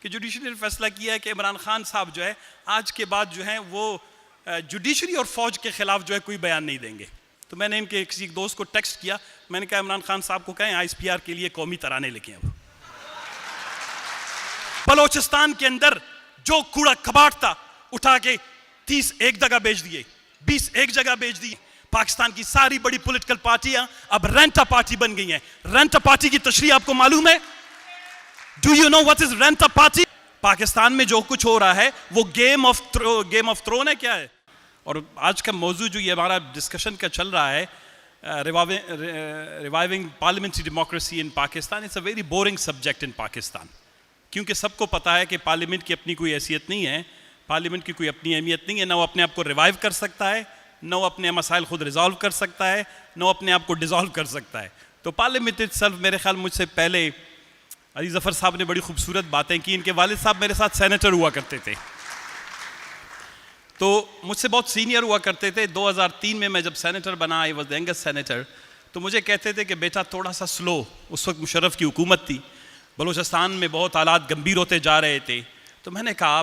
کہ جوڈیشری نے فیصلہ کیا ہے کہ عمران خان صاحب جو ہے آج کے بعد جو ہیں وہ جوڈیشری اور فوج کے خلاف جو ہے کوئی بیان نہیں دیں گے. تو میں نے ان کے کسی دوست کو ٹیکسٹ کیا, میں نے کہا عمران خان صاحب کو کہیں ISPR کے لیے قومی ترانے لکھیں. اب بلوچستان کے اندر جو کوڑا کباڑ تھا اٹھا کے 30 ایک جگہ بیچ دیے, 20 ایک جگہ بیچ دیے. پاکستان کی ساری بڑی پولیٹیکل پارٹیاں اب رینٹا پارٹی بن گئی ہیں. رینٹا پارٹی کی تشریح آپ کو معلوم ہے؟ Do you know what is rent a party? Pakistan میں جو کچھ ہو رہا ہے وہ گیم آف تھرون ہے. کیا ہے؟ اور آج کا موضوع جو یہ ہمارا ڈسکشن کا چل رہا ہے, reviving parliamentary democracy in Pakistan, it's a very boring subject in Pakistan. کیونکہ سب کو پتہ ہے کہ پارلیمنٹ کی اپنی کوئی حیثیت نہیں ہے, پارلیمنٹ کی کوئی اپنی اہمیت نہیں ہے. نہ وہ اپنے آپ کو ریوائیو کر سکتا ہے, نہ وہ اپنے مسائل خود ریزالو کر سکتا ہے, نہ وہ اپنے آپ کو ڈیزالو کر سکتا ہے. تو پارلیمنٹ اٹسیلف, میرے خیال مجھ سے پہلے علی ظفر صاحب نے بڑی خوبصورت باتیں کی. ان کے والد صاحب میرے ساتھ سینیٹر ہوا کرتے تھے, تو مجھ سے بہت سینئر ہوا کرتے تھے. 2003 میں جب سینیٹر بنا, I was the youngest senator, تو مجھے کہتے تھے کہ بیٹا تھوڑا سا سلو. اس وقت مشرف کی حکومت تھی, بلوچستان میں بہت حالات گمبھیر ہوتے جا رہے تھے. تو میں نے کہا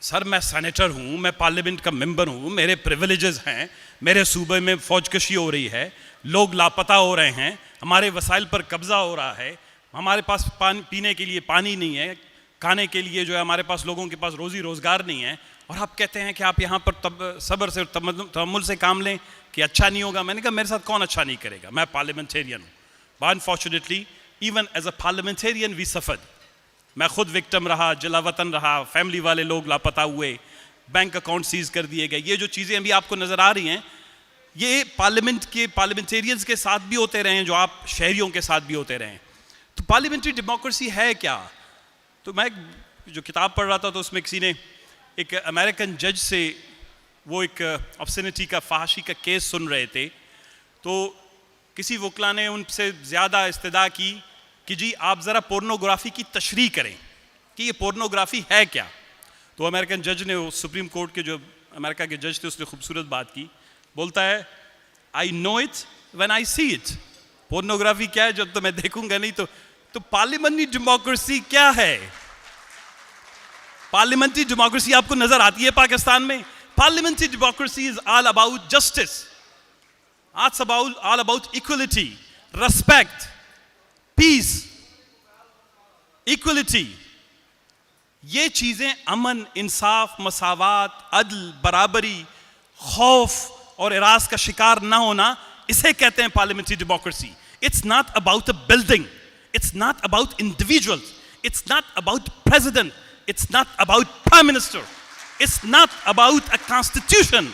سر میں سینیٹر ہوں, میں پارلیمنٹ کا ممبر ہوں, میرے پریویلیجز ہیں, میرے صوبے میں فوج کشی ہو رہی ہے, لوگ لاپتہ ہو رہے ہیں, ہمارے وسائل پر قبضہ ہو رہا ہے, ہمارے پاس پینے کے لیے پانی نہیں ہے, کھانے کے لیے جو ہے ہمارے پاس لوگوں کے پاس روزی روزگار نہیں ہے, اور آپ کہتے ہیں کہ آپ یہاں پر صبر سے تحمل سے کام لیں کہ اچھا نہیں ہوگا. میں نے کہا میرے ساتھ کون اچھا نہیں کرے گا, میں پارلیمنٹیرین ہوں. But unfortunately even as a parliamentarian we suffered. میں خود وکٹم رہا, جلا وطن رہا, فیملی والے لوگ لاپتہ ہوئے, بینک اکاؤنٹ سیز کر دیے گئے. یہ جو چیزیں ابھی آپ کو نظر آ رہی ہیں یہ پارلیمنٹیرینز کے ساتھ بھی ہوتے رہے ہیں, جو آپ شہریوں کے ساتھ بھی ہوتے رہے ہیں. تو پارلیمنٹری ڈیموکریسی ہے کیا؟ تو میں جو کتاب پڑھ رہا تھا تو اس میں کسی نے ایک امریکن جج سے وہ ایک آبسینٹی کا, فحاشی کا کیس سن رہے تھے. تو کسی وکلا نے ان سے زیادہ استدعا کی کہ جی آپ ذرا پورنوگرافی کی تشریح کریں کہ یہ پورنوگرافی ہے کیا. تو امریکن جج نے, وہ سپریم کورٹ کے جو امریکہ کے جج تھے, اس نے خوبصورت بات کی. بولتا ہے I know it when I see it. Pornography کیا ہے جب تو میں دیکھوں گا نہیں. تو پارلیمنٹری ڈیموکریسی کیا ہے؟ پارلیمنٹری ڈیموکریسی آپ کو نظر آتی ہے پاکستان میں؟ Parliamentary democracy is all about justice, all about equality, respect, peace, equality. یہ چیزیں امن, انصاف, مساوات, عدل, برابری, خوف اور اراض کا شکار نہ ہونا, اسے کہتے ہیں parliamentary democracy. It's not about a building, it's not about individuals, it's not about president, it's not about prime minister, it's not about a constitution.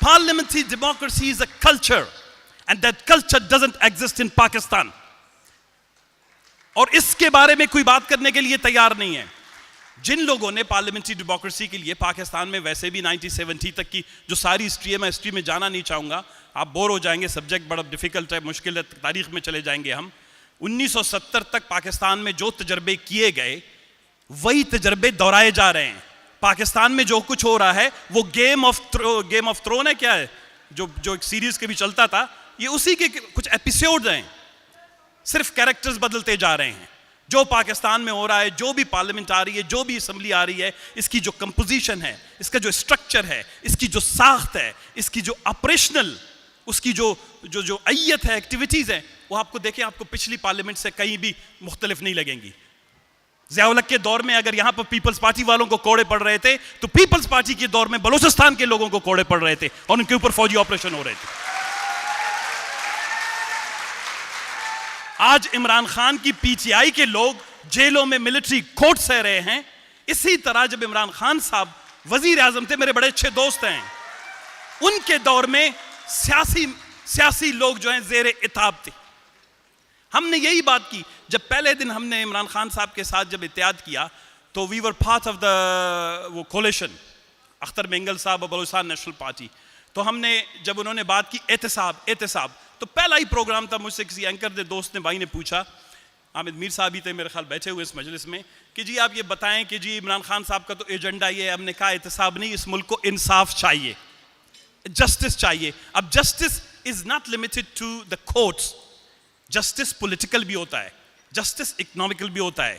Parliamentary democracy is a culture, and that culture doesn't exist in Pakistan. اور اس کے بارے میں کوئی بات کرنے کے لیے تیار نہیں ہے. جن لوگوں نے پارلیمنٹری ڈیموکریسی کے لیے پاکستان میں ویسے بھی 1970 تک کی جو ساری ہسٹری ہے, میں ہسٹری میں جانا نہیں چاہوں گا, آپ بور ہو جائیں گے, سبجیکٹ بڑا ڈیفیکلٹ ہے, مشکل ہے, تاریخ میں چلے جائیں گے ہم. 1970 تک پاکستان میں جو تجربے کیے گئے وہی تجربے دہرائے جا رہے ہیں. پاکستان میں جو کچھ ہو رہا ہے وہ گیم آف تھرون ہے. کیا ہے جو ایک سیریز کے بھی چلتا تھا, یہ اسی کے کچھ ایپیسوڈ ہیں, صرف کیریکٹرز بدلتے جا رہے ہیں. جو پاکستان میں ہو رہا ہے, جو بھی پارلیمنٹ آ رہی ہے, جو بھی اسمبلی آ رہی ہے, اس کی جو کمپوزیشن ہے, اس کا جو اسٹرکچر ہے, اس کی جو ساخت ہے, اس کی جو آپریشنل, اس کی جو ایت ہے, ایکٹیویٹیز ہیں, وہ آپ کو دیکھیں, آپ کو پچھلی پارلیمنٹ سے کہیں بھی مختلف نہیں لگیں گی. ضیاء الحق کے دور میں اگر یہاں پر پیپلز پارٹی والوں کو کوڑے پڑ رہے تھے, تو پیپلز پارٹی کے دور میں بلوچستان کے لوگوں کو کوڑے پڑ رہے تھے اور ان کے اوپر فوجی آپریشن ہو رہے تھے. آج عمران خان کی پی ٹی آئی کے لوگ جیلوں میں ملٹری کوٹ سہ رہے ہیں. اسی طرح جب عمران خان صاحب وزیر اعظم تھے, میرے بڑے اچھے دوست ہیں, ان کے دور میں سیاسی لوگ جو ہیں زیر عتاب تھے. ہم نے یہی بات کی جب پہلے دن ہم نے عمران خان صاحب کے ساتھ جب اتحاد کیا, تو وی ور پارٹ آف وہ کولیشن, اختر مینگل صاحب اور بلوچستان نیشنل پارٹی. تو ہم نے جب انہوں نے بات کی احتساب, تو پہلا ہی پروگرام تھا, مجھ سے کسی اینکر دوست نے, بھائی نے پوچھا, حامد میر صاحب ہی تھے میرے خیال بیٹھے ہوئے اس مجلس میں, کہ جی آپ یہ بتائیں کہ جی عمران خان صاحب کا تو ایجنڈا یہ ہے. ہم نے کہا احتساب نہیں, اس ملک کو انصاف چاہیے, جسٹس چاہیے. اب justice is not limited to the courts, justice political بھی ہوتا ہے, جسٹس اکنامکل بھی ہوتا ہے,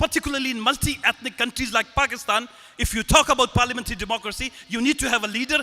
particularly in multi-ethnic countries like Pakistan, if you talk about parliamentary democracy, you need to have a leader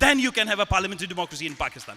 then you can have a parliamentary democracy in Pakistan.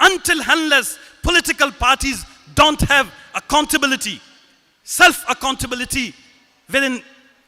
Until unless political parties don't have accountability, self accountability within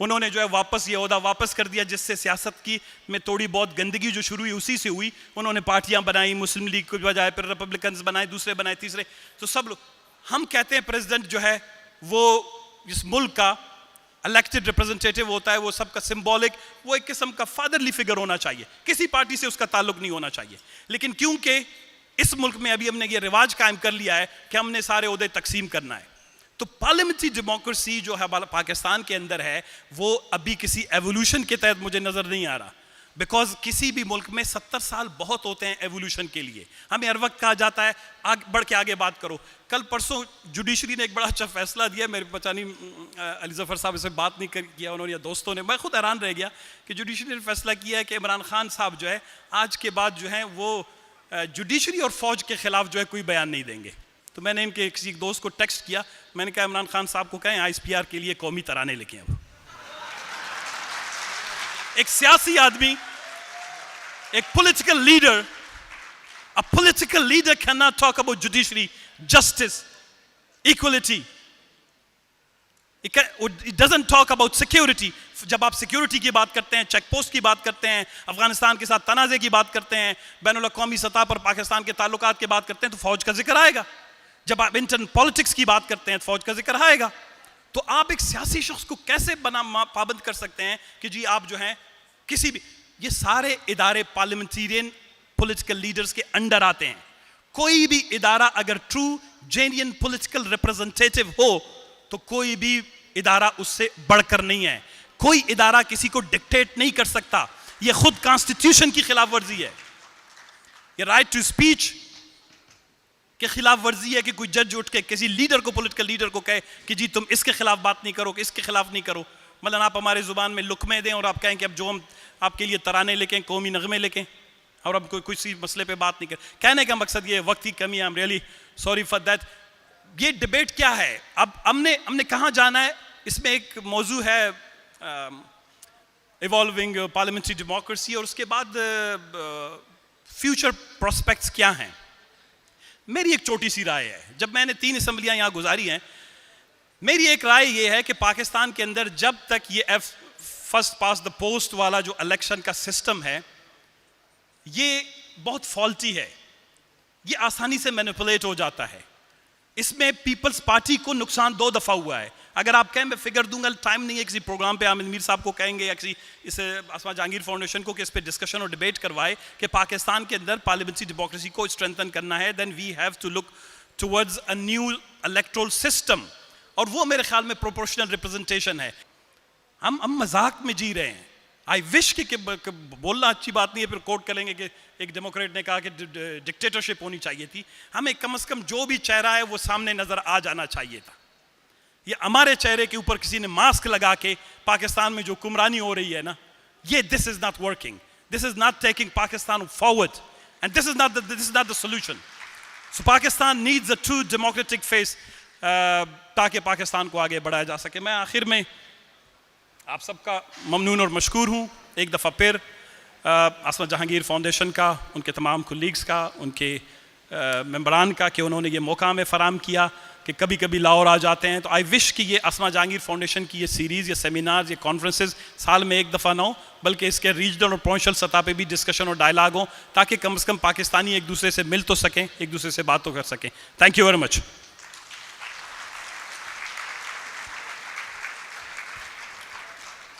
انہوں نے جو ہے واپس یہ عہدہ واپس کر دیا, جس سے سیاست کی میں تھوڑی بہت گندگی جو شروع ہوئی اسی سے ہوئی. انہوں نے پارٹیاں بنائی, مسلم لیگ کو بجائے پھر ریپبلکنز بنائے, دوسرے بنائے, تیسرے, تو سب لوگ. ہم کہتے ہیں پریزیڈنٹ جو ہے وہ اس ملک کا الیکٹڈ ریپرزنٹیٹیو ہوتا ہے, وہ سب کا سمبولک, وہ ایک قسم کا فادرلی فگر ہونا چاہیے, کسی پارٹی سے اس کا تعلق نہیں ہونا چاہیے. لیکن کیونکہ اس ملک میں ابھی ہم نے یہ رواج قائم کر لیا ہے کہ ہم نے سارے عہدے تقسیم کرنا ہے, تو پارلیمنٹری ڈیموکریسی جو ہے پاکستان کے اندر ہے وہ ابھی کسی ایوولوشن کے تحت مجھے نظر نہیں آ رہا. بیکاز کسی بھی ملک میں 70 سال بہت ہوتے ہیں ایوولوشن کے لیے. ہمیں ہر وقت کہا جاتا ہے بڑھ کے آگے بات کرو. کل پرسوں جوڈیشری نے ایک بڑا اچھا فیصلہ دیا, میرے پتہ نہیں علی ظفر صاحب اسے بات نہیں کیا انہوں نے یا دوستوں نے, میں خود حیران رہ گیا کہ جوڈیشری نے فیصلہ کیا ہے کہ عمران خان صاحب جو ہے آج کے بعد جو ہے وہ جوڈیشری اور فوج کے خلاف جو ہے کوئی بیان نہیں دیں گے. تو میں نے ان کے کسی دوست کو ٹیکسٹ کیا, میں نے کہا عمران خان صاحب کو کہیں ISPR کے لیے قومی ترانے لکھیں. اب ایک سیاسی آدمی, ایک political leader, a political leader cannot talk about judiciary, justice, equality. It doesn't talk about security. جب آپ سیکیورٹی کی بات کرتے ہیں, چیک پوسٹ کی بات کرتے ہیں, افغانستان کے ساتھ تنازع کی بات کرتے ہیں, بین الاقوامی سطح پر پاکستان کے تعلقات کی بات کرتے ہیں, تو فوج کا ذکر آئے گا. جب آپ انٹرنل پالیٹکس کی بات کرتے ہیں تو فوج کا ذکر آئے گا. تو آپ ایک سیاسی شخص کو کیسے پابند کر سکتے ہیں کہ جی آپ جو ہیں کسی بھی, یہ سارے ادارے پارلیمنٹیرین پولیٹیکل لیڈرز کے انڈر آتے ہیں. کوئی بھی ادارہ اگر ٹرو جینین پولیٹیکل ریپرزنٹیٹیو ہو تو کوئی بھی ادارہ اس سے بڑھ کر نہیں ہے. کوئی ادارہ کسی کو ڈکٹیٹ نہیں کر سکتا, یہ خود کانسٹیٹیوشن کی خلاف ورزی ہے. یہ رائٹ ٹو اسپیچ کے خلاف ورزی ہے کہ کوئی جج اٹھ کے کسی لیڈر کو, پولیٹیکل لیڈر کو کہے کہ جی تم اس کے خلاف بات نہیں کرو, اس کے خلاف نہیں کرو. مثلاً آپ ہمارے زبان میں لقمے دیں اور آپ کہیں کہ اب جو ہم آپ کے لیے ترانے لکھیں, قومی نغمے لکھیں, اور اب کسی مسئلے پہ بات نہیں کریں. کہنے کا مقصد یہ وقت کی کمی ہے, I'm really sorry for that. یہ ڈیبیٹ کیا ہے, اب ہم نے کہاں جانا ہے, اس میں ایک موضوع ہے ایوالونگ پارلیمنٹری ڈیموکریسی, اور اس کے بعد فیوچر پراسپیکٹس کیا ہیں. میری ایک چھوٹی سی رائے ہے, جب میں نے 3 اسمبلیاں یہاں گزاری ہیں, میری ایک رائے یہ ہے کہ پاکستان کے اندر جب تک یہ فرسٹ پاس دا پوسٹ والا جو الیکشن کا سسٹم ہے یہ بہت فالٹی ہے, یہ آسانی سے مینیپولیٹ ہو جاتا ہے. اس میں پیپلز پارٹی کو نقصان 2 دفعہ ہوا ہے. اگر آپ کہیں میں فگر دوں گا, ٹائم نہیں ہے, کسی پروگرام پہ عامر میر صاحب کو کہیں گے یا کسی اس اسما جہانگیر فاؤنڈیشن کو کہ اس پہ ڈسکشن اور ڈیبیٹ کروائے کہ پاکستان کے اندر پارلیمنٹری ڈیموکریسی کو اسٹرینتھن کرنا ہے, then we have to look towards a new electoral system, اور وہ میرے خیال میں پروپورشنل ریپرزنٹیشن ہے. ہم مذاق میں جی رہے ہیں. آئی وش کہ بولنا اچھی بات نہیں ہے, پھر کوٹ کریں گے کہ ایک ڈیموکریٹ نے کہا کہ ڈکٹیٹرشپ ہونی چاہیے تھی. ہمیں کم از کم جو بھی چہرہ ہے وہ سامنے نظر آ جانا چاہیے تھا. یہ ہمارے چہرے کے اوپر کسی نے ماسک لگا کے پاکستان میں جو حکمرانی ہو رہی ہے نا, یہ this is not working, this is not taking Pakistan forward, and this is not the solution. So Pakistan needs a true democratic face تاکہ پاکستان کو آگے بڑھایا جا سکے. میں آخر میں آپ سب کا ممنون اور مشکور ہوں ایک دفعہ پھر, اسما جہانگیر فاؤنڈیشن کا, ان کے تمام کولیگز کا, ان کے ممبران کا, کہ انہوں نے یہ موقع ہمیں فراہم کیا کہ کبھی کبھی لاہور آ جاتے ہیں. تو آئی وش کہ یہ اسما جہانگیر فاؤنڈیشن کی یہ سیریز, یہ سیمینارز, یہ کانفرنسز سال میں ایک دفعہ نہ ہو, بلکہ اس کے ریجنل اور پروونشل سطح پہ بھی ڈسکشن اور ڈائلاگ ہوں, تاکہ کم از کم پاکستانی ایک دوسرے سے مل تو سکیں, ایک دوسرے سے بات تو کر سکیں. Thank you very much.